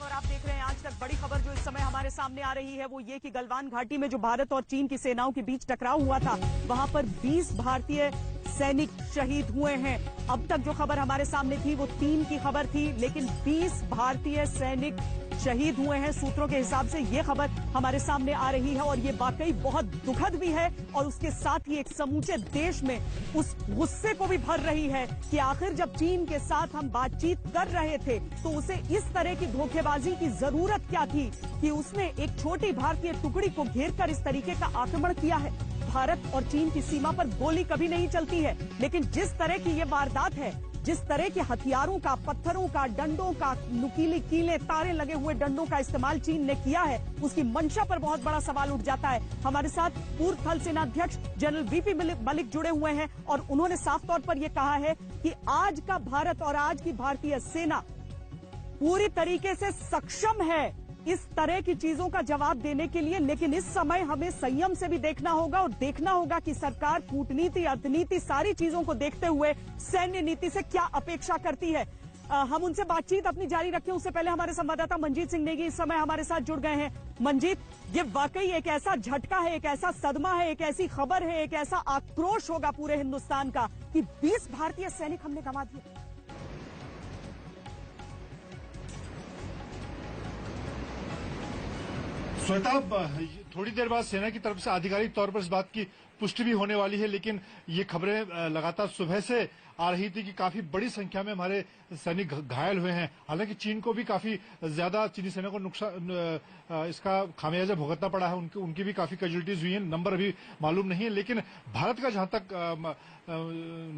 और आप देख रहे हैं आज तक। बड़ी खबर जो इस समय हमारे सामने आ रही है वो ये कि गलवान घाटी में जो भारत और चीन की सेनाओं के बीच टकराव हुआ था वहां पर 20 भारतीय सैनिक शहीद हुए हैं। अब तक जो खबर हमारे सामने थी वो 3 की खबर थी, लेकिन 20 भारतीय सैनिक शहीद हुए हैं। सूत्रों के हिसाब से ये खबर हमारे सामने आ रही है और ये वाकई बहुत दुखद भी है और उसके साथ ही एक समूचे देश में उस गुस्से को भी भर रही है कि आखिर जब चीन के साथ हम बातचीत कर रहे थे तो उसे इस तरह की धोखेबाजी की जरूरत क्या थी कि उसने एक छोटी भारतीय टुकड़ी को घेरकर इस तरीके का आक्रमण किया है। भारत और चीन की सीमा पर गोली कभी नहीं चलती है, लेकिन जिस तरह की ये वारदात है, जिस तरह के हथियारों का, पत्थरों का, डंडों का, नुकीली कीले, तारे लगे हुए डंडों का इस्तेमाल चीन ने किया है, उसकी मंशा पर बहुत बड़ा सवाल उठ जाता है। हमारे साथ पूर्व थल सेनाध्यक्ष जनरल वीपी मलिक जुड़े हुए हैं और उन्होंने साफ तौर पर यह कहा है कि आज का भारत और आज की भारतीय सेना पूरी तरीके से सक्षम है इस तरह की चीजों का जवाब देने के लिए, लेकिन इस समय हमें संयम से भी देखना होगा और देखना होगा कि सरकार कूटनीति, अर्थनीति, सारी चीजों को देखते हुए सैन्य नीति से क्या अपेक्षा करती है। हम उनसे बातचीत अपनी जारी रखें उससे पहले हमारे संवाददाता मंजीत सिंह नेगी इस समय हमारे साथ जुड़ गए हैं। मंजीत, ये वाकई एक ऐसा झटका है, एक ऐसा सदमा है, एक ऐसी खबर है, एक ऐसा आक्रोश होगा पूरे हिंदुस्तान का कि 20 भारतीय सैनिक हमने गंवा दिए। श्वेता, थोड़ी देर बाद सेना की तरफ से आधिकारिक तौर पर इस बात की पुष्टि भी होने वाली है, लेकिन ये खबरें लगातार सुबह से आ रही थी कि काफी बड़ी संख्या में हमारे सैनिक घायल हुए हैं। हालांकि चीन को भी काफी ज्यादा, चीनी सेना को नुकसान, इसका खामियाजा भुगतना पड़ा है। उनकी भी काफी कैजुअलिटीज हुई हैं, नंबर अभी मालूम नहीं है। लेकिन भारत का जहां तक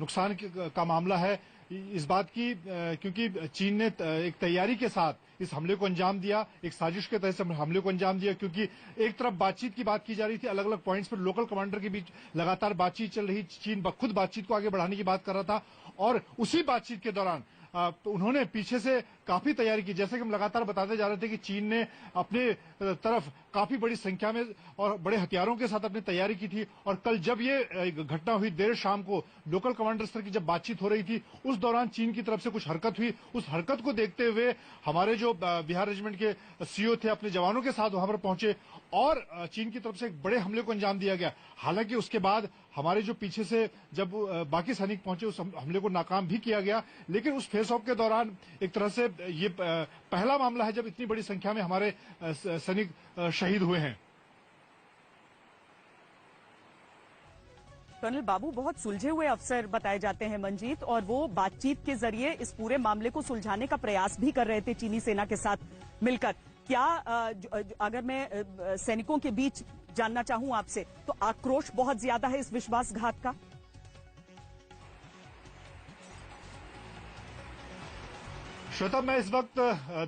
नुकसान का मामला है इस बात की, क्योंकि चीन ने एक तैयारी के साथ इस हमले को अंजाम दिया, एक साजिश के तहत हमले को अंजाम दिया, क्योंकि एक तरफ बातचीत की बात की जा रही थी, अलग अलग पॉइंट्स पर लोकल कमांडर के बीच लगातार बातचीत चल रही। चीन खुद बातचीत को आगे बढ़ाने की बात कर रहा था और उसी बातचीत के दौरान उन्होंने पीछे से काफी तैयारी की। जैसे कि हम लगातार बताते जा रहे थे कि चीन ने अपने तरफ काफी बड़ी संख्या में और बड़े हथियारों के साथ अपनी तैयारी की थी। और कल जब ये घटना हुई देर शाम को, लोकल कमांडर स्तर की जब बातचीत हो रही थी, उस दौरान चीन की तरफ से कुछ हरकत हुई। उस हरकत को देखते हुए हमारे जो बिहार रेजिमेंट के सीओ थे अपने जवानों के साथ वहां पर पहुंचे और चीन की तरफ से एक बड़े हमले को अंजाम दिया गया। हालांकि उसके बाद हमारे जो पीछे से जब बाकी सैनिक पहुंचे उस हमले को नाकाम भी किया गया। लेकिन उस फेस ऑफ के दौरान एक तरह से ये पहला मामला है जब इतनी बड़ी संख्या में हमारे सैनिक शहीद हुए हैं। कर्नल बाबू बहुत सुलझे हुए अफसर बताए जाते हैं मंजीत, और वो बातचीत के जरिए इस पूरे मामले को सुलझाने का प्रयास भी कर रहे थे चीनी सेना के साथ मिलकर। क्या अगर मैं सैनिकों के बीच जानना चाहूं आपसे, तो आक्रोश बहुत ज्यादा है इस विश्वासघात का? श्वेता, मैं इस वक्त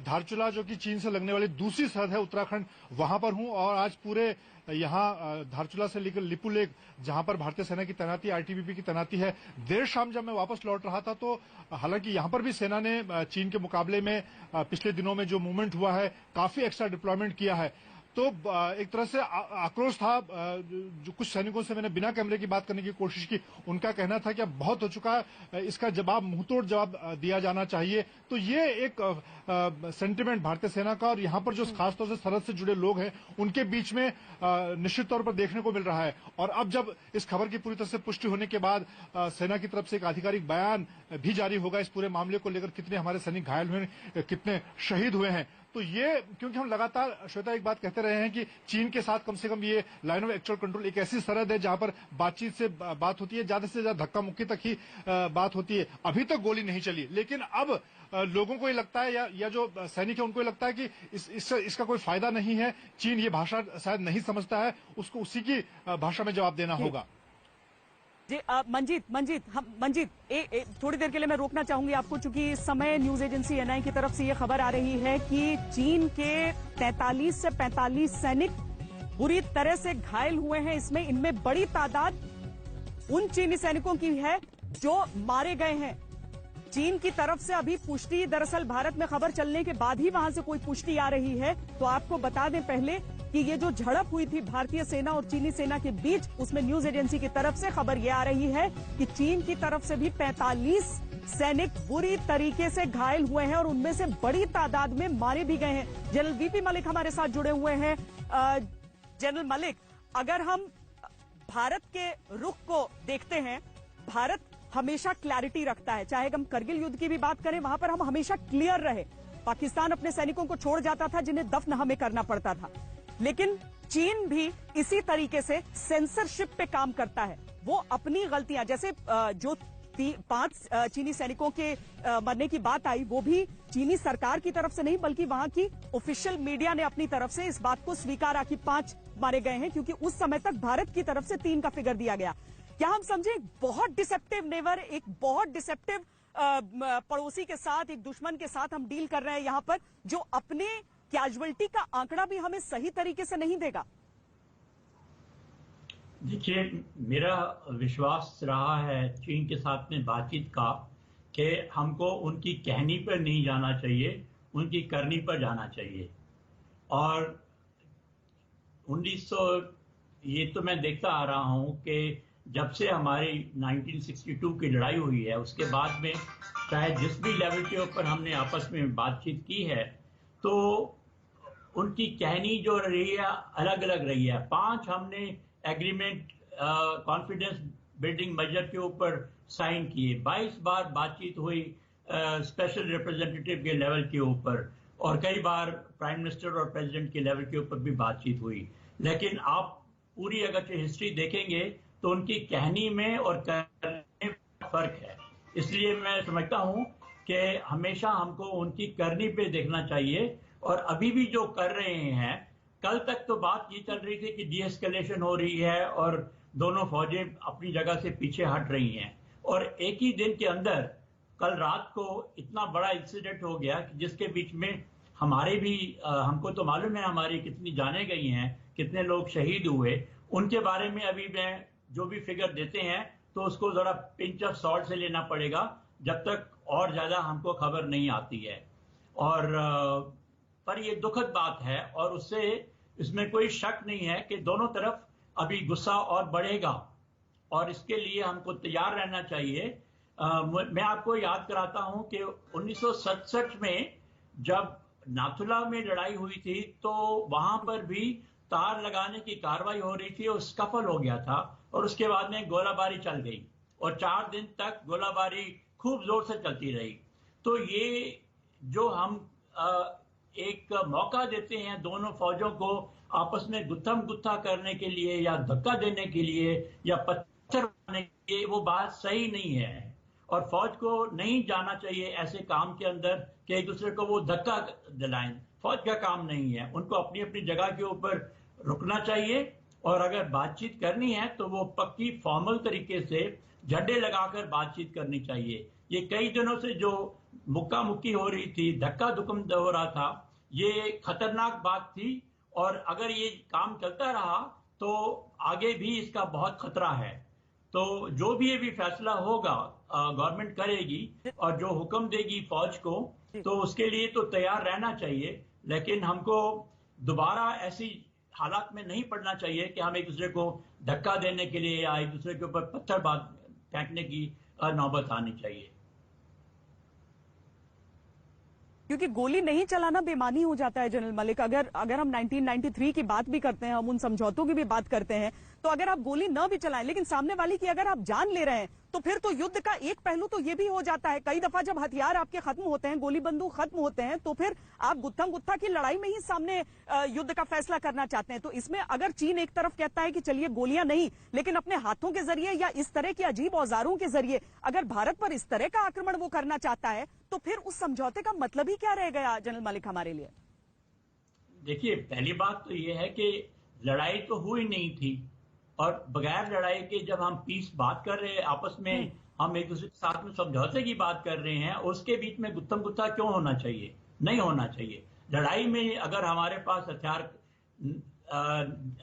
धारचूला जो कि चीन से लगने वाली दूसरी सरहद है उत्तराखंड, वहां पर हूं और आज पूरे यहाँ धारचूला से लेकर लिपुलेख जहां पर भारतीय सेना की तैनाती, आईटीबीपी की तैनाती है, देर शाम जब मैं वापस लौट रहा था तो हालांकि यहां पर भी सेना ने चीन के मुकाबले में पिछले दिनों में जो मूवमेंट हुआ है, काफी एक्स्ट्रा डिप्लॉयमेंट किया है। तो एक तरह से आक्रोश था। जो कुछ सैनिकों से मैंने बिना कैमरे की बात करने की कोशिश की, उनका कहना था कि अब बहुत हो चुका है, इसका जवाब, मुंहतोड़ जवाब दिया जाना चाहिए। तो ये एक सेंटिमेंट भारतीय सेना का और यहाँ पर जो खासतौर से सरहद से जुड़े लोग हैं उनके बीच में निश्चित तौर पर देखने को मिल रहा है। और अब जब इस खबर की पूरी तरह से पुष्टि होने के बाद सेना की तरफ से एक आधिकारिक बयान भी जारी होगा इस पूरे मामले को लेकर, कितने हमारे सैनिक घायल हुए, कितने शहीद हुए हैं। तो ये, क्योंकि हम लगातार श्वेता एक बात कहते रहे हैं कि चीन के साथ कम से कम ये लाइन ऑफ एक्चुअल कंट्रोल एक ऐसी सरहद है जहां पर बातचीत से बात होती है, ज्यादा से ज्यादा धक्का मुक्की तक ही बात होती है। अभी तक गोली नहीं चली, लेकिन अब लोगों को ये लगता है या जो सैनिक है उनको ये लगता है कि इसका कोई फायदा नहीं है। चीन ये भाषा शायद नहीं समझता है, उसको उसी की भाषा में जवाब देना होगा। जी मंजीत, थोड़ी देर के लिए मैं रोकना चाहूंगी आपको, चूंकि इस समय न्यूज एजेंसी एनआई की तरफ से यह खबर आ रही है कि चीन के 43 से 45 सैनिक बुरी तरह से घायल हुए हैं। इनमें बड़ी तादाद उन चीनी सैनिकों की है जो मारे गए हैं। चीन की तरफ से अभी पुष्टि, दरअसल भारत में खबर चलने के बाद ही वहां से कोई पुष्टि आ रही है। तो आपको बता दें पहले कि ये जो झड़प हुई थी भारतीय सेना और चीनी सेना के बीच, उसमें न्यूज एजेंसी की तरफ से खबर ये आ रही है कि चीन की तरफ से भी 45 सैनिक बुरी तरीके से घायल हुए हैं और उनमें से बड़ी तादाद में मारे भी गए हैं। जनरल वीपी मलिक हमारे साथ जुड़े हुए हैं। जनरल मलिक, अगर हम भारत के रुख को देखते हैं, भारत हमेशा क्लैरिटी रखता है, चाहे हम करगिल युद्ध की भी बात करें, वहां पर हम हमेशा क्लियर रहे। पाकिस्तान अपने सैनिकों को छोड़ जाता था जिन्हें दफन हमें करना पड़ता था, लेकिन चीन भी इसी तरीके से सेंसरशिप पे काम करता है। वो अपनी गलतियां, जैसे जो 5 चीनी सैनिकों के मरने की बात आई, वो भी चीनी सरकार की तरफ से नहीं बल्कि वहां की ऑफिशियल मीडिया ने अपनी तरफ से इस बात को स्वीकारा कि 5 मारे गए हैं, क्योंकि उस समय तक भारत की तरफ से 3 का फिगर दिया गया। क्या हम समझे बहुत डिसेप्टिव नेवर, एक बहुत डिसेप्टिव पड़ोसी के साथ, एक दुश्मन के साथ हम डील कर रहे हैं यहां पर, जो अपने कैजुअल्टी का आंकड़ा भी हमें सही तरीके से नहीं देगा? देखिए, मेरा विश्वास रहा है चीन के साथ में बातचीत का कि हमको उनकी कहनी पर नहीं जाना चाहिए, उनकी करनी पर जाना चाहिए। और 1900 ये तो मैं देखता आ रहा हूं कि जब से हमारी 1962 की लड़ाई हुई है, उसके बाद में चाहे जिस भी लेवल के ऊपर हमने आपस में बातचीत की है, तो उनकी कहनी जो रही है अलग अलग रही है। 5 हमने एग्रीमेंट कॉन्फिडेंस बिल्डिंग मेजर के ऊपर साइन किए, 22 बार बातचीत हुई स्पेशल रिप्रेजेंटेटिव के लेवल के ऊपर, और कई बार प्राइम मिनिस्टर और प्रेसिडेंट के लेवल के ऊपर भी बातचीत हुई। लेकिन आप पूरी अगर हिस्ट्री देखेंगे तो उनकी कहनी में और करने में फर्क है। इसलिए मैं समझता हूं कि हमेशा हमको उनकी करनी पे देखना चाहिए। और अभी भी जो कर रहे हैं, कल तक तो बात ये चल रही थी कि डीएस्केलेशन हो रही है और दोनों फौजें अपनी जगह से पीछे हट रही हैं, और एक ही दिन के अंदर कल रात को इतना बड़ा इंसिडेंट हो गया कि जिसके बीच में हमारे भी हमको तो मालूम है हमारी कितनी जानें गई हैं, कितने लोग शहीद हुए। उनके बारे में अभी मैं जो भी फिगर देते हैं तो उसको जरा पिंच ऑफ सॉल्ट से लेना पड़ेगा, जब तक और ज्यादा हमको खबर नहीं आती है। और पर ये दुखद बात है, और उससे इसमें कोई शक नहीं है कि दोनों तरफ अभी गुस्सा और बढ़ेगा, और इसके लिए हमको तैयार रहना चाहिए। मैं आपको याद कराता हूं कि 1967 में जब नाथुला में लड़ाई हुई थी, तो वहां पर भी तार लगाने की कार्रवाई हो रही थी और स्कफल हो गया था, और उसके बाद में गोलाबारी चल गई, और 4 दिन तक गोलाबारी खूब जोर से चलती रही। तो ये जो हम एक मौका देते हैं दोनों फौजों को आपस में गुत्थम गुत्था करने के लिए, या धक्का देने के लिए, या पत्थर मारने के लिए, वो बात सही नहीं है। और फौज को नहीं जाना चाहिए ऐसे काम के अंदर कि एक दूसरे को वो धक्का दिलाएं। फौज का काम नहीं है, उनको अपनी अपनी जगह के ऊपर रुकना चाहिए, और अगर बातचीत करनी है तो वो पक्की फॉर्मल तरीके से झंडे लगाकर बातचीत करनी चाहिए। ये कई दिनों से जो मुक्का मुक्की हो रही थी, धक्का धुक्कम हो रहा था, ये खतरनाक बात थी, और अगर ये काम चलता रहा तो आगे भी इसका बहुत खतरा है। तो जो भी ये भी फैसला होगा गवर्नमेंट करेगी, और जो हुक्म देगी फौज को, तो उसके लिए तो तैयार रहना चाहिए। लेकिन हमको दोबारा ऐसी हालात में नहीं पड़ना चाहिए कि हम एक दूसरे को धक्का देने के लिए या एक दूसरे के ऊपर पत्थर फेंकने की नौबत आनी चाहिए। क्योंकि गोली नहीं चलाना बेमानी हो जाता है जनरल मलिक। अगर हम 1993 की बात भी करते हैं, हम उन समझौतों की भी बात करते हैं, तो अगर आप गोली न भी चलाएं लेकिन सामने वाली की अगर आप जान ले रहे हैं, तो फिर तो युद्ध का एक पहलू तो ये भी हो जाता है। कई दफा जब हथियार आपके खत्म होते हैं, गोली बंदूक खत्म होते हैं, तो फिर आप गुत्थम गुत्था की लड़ाई में ही सामने युद्ध का फैसला करना चाहते हैं। तो इसमें अगर चीन एक तरफ कहता है कि चलिए गोलियां नहीं, लेकिन अपने हाथों के जरिए या इस तरह के अजीब औजारों के जरिए अगर भारत पर इस तरह का आक्रमण वो करना चाहता है, तो फिर उस समझौते का मतलब ही क्या रह गया जनरल मलिक हमारे लिए? देखिए, पहली बात तो ये है कि लड़ाई तो हुई नहीं थी, और बगैर लड़ाई के जब हम पीस बात कर रहे हैं आपस में, हम एक दूसरे के साथ में समझौते की बात कर रहे हैं, उसके बीच में गुत्थम गुत्था क्यों होना चाहिए? नहीं होना चाहिए। लड़ाई में अगर हमारे पास हथियार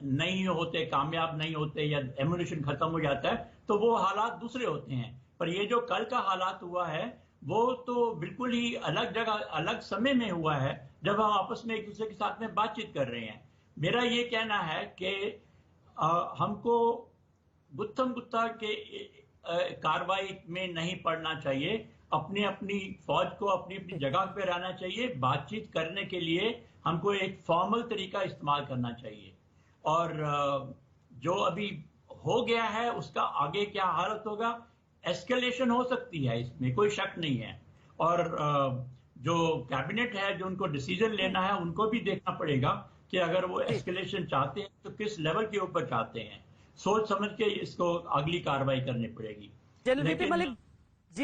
नहीं होते, कामयाब नहीं होते, या एम्यूनिशन खत्म हो जाता है, तो वो हालात दूसरे होते हैं। पर ये जो कल का हालात हुआ है, वो तो बिल्कुल ही अलग जगह, अलग समय में हुआ है, जब हम आपस में एक दूसरे के साथ में बातचीत कर रहे हैं। मेरा ये कहना है कि हमको गुत्थम गुत्था के कार्रवाई में नहीं पड़ना चाहिए। अपनी अपनी फौज को अपनी अपनी जगह पे रहना चाहिए। बातचीत करने के लिए हमको एक फॉर्मल तरीका इस्तेमाल करना चाहिए, और जो अभी हो गया है उसका आगे क्या हालत होगा, एस्केलेशन हो सकती है, इसमें कोई शक नहीं है। और जो कैबिनेट है, जो उनको डिसीजन लेना है, उनको भी देखना पड़ेगा कि अगर वो एस्केलेशन चाहते हैं तो किस लेवल के ऊपर चाहते हैं। सोच समझ के इसको अगली कार्रवाई करनी पड़ेगी। जनरल विपिन मलिक,